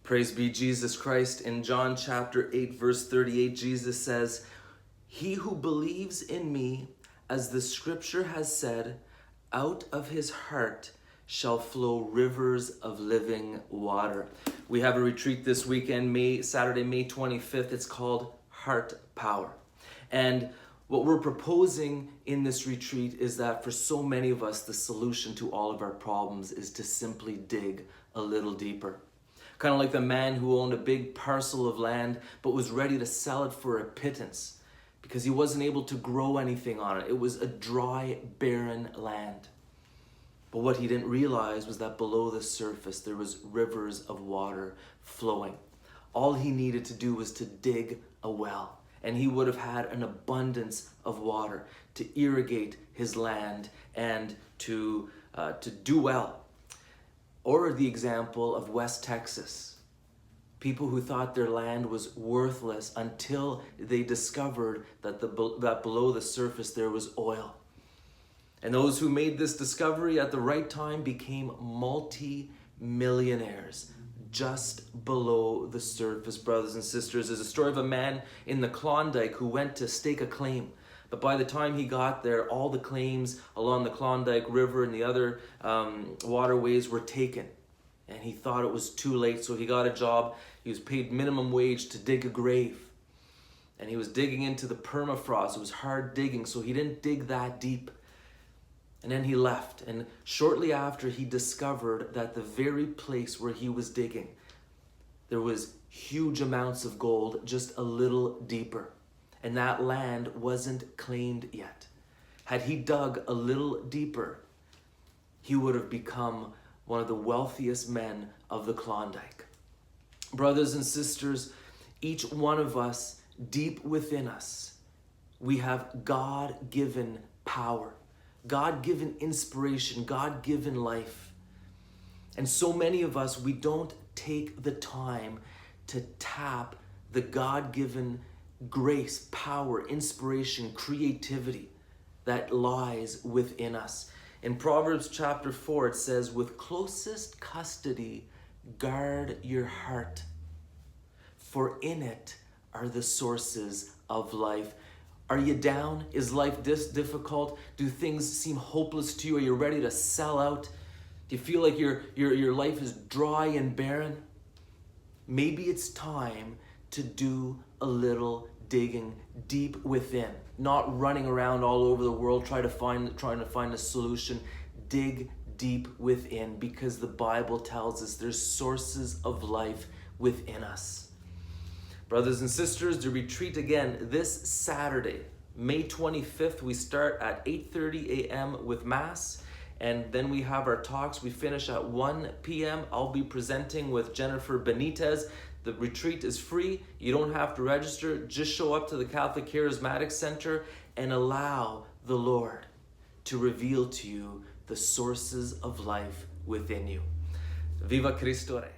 Praise be Jesus Christ. In John chapter 8, verse 38, Jesus says, "He who believes in me, as the scripture has said, out of his heart shall flow rivers of living water." We have a retreat this weekend, Saturday, May 25th. It's called Heart Power. And what we're proposing in this retreat is that for so many of us, the solution to all of our problems is to simply dig a little deeper. Kind of like the man who owned a big parcel of land but was ready to sell it for a pittance because he wasn't able to grow anything on it. It was a dry, barren land. But what he didn't realize was that below the surface there was rivers of water flowing. All he needed to do was to dig a well, and he would have had an abundance of water to irrigate his land and to do well. Or the example of West Texas. People who thought their land was worthless until they discovered that below the surface there was oil. And those who made this discovery at the right time became multi-millionaires just below the surface, brothers and sisters. There's a story of a man in the Klondike who went to stake a claim. But by the time he got there, all the claims along the Klondike River and the other waterways were taken. And he thought it was too late, so he got a job. He was paid minimum wage to dig a grave. And he was digging into the permafrost. It was hard digging, so he didn't dig that deep. And then he left. And shortly after, he discovered that the very place where he was digging, there was huge amounts of gold just a little deeper. And that land wasn't claimed yet. Had he dug a little deeper, he would have become one of the wealthiest men of the Klondike. Brothers and sisters, each one of us, deep within us, we have God-given power, God-given inspiration, God-given life. And so many of us, we don't take the time to tap the God-given grace, power, inspiration, creativity that lies within us. In Proverbs chapter 4, it says, "With closest custody, guard your heart, for in it are the sources of life." Are you down? Is life this difficult? Do things seem hopeless to you? Are you ready to sell out? Do you feel like your life is dry and barren? Maybe it's time to do a little digging deep within, not running around all over the world trying to find a solution. Dig deep within, because the Bible tells us there's sources of life within us. Brothers and sisters, the retreat again this Saturday, May 25th. We start at 8:30 a.m. with Mass, and then we have our talks. We finish at 1 p.m. I'll be presenting with Jennifer Benitez. The retreat is free. You don't have to register. Just show up to the Catholic Charismatic Center and allow the Lord to reveal to you the sources of life within you. Viva Cristo Rey.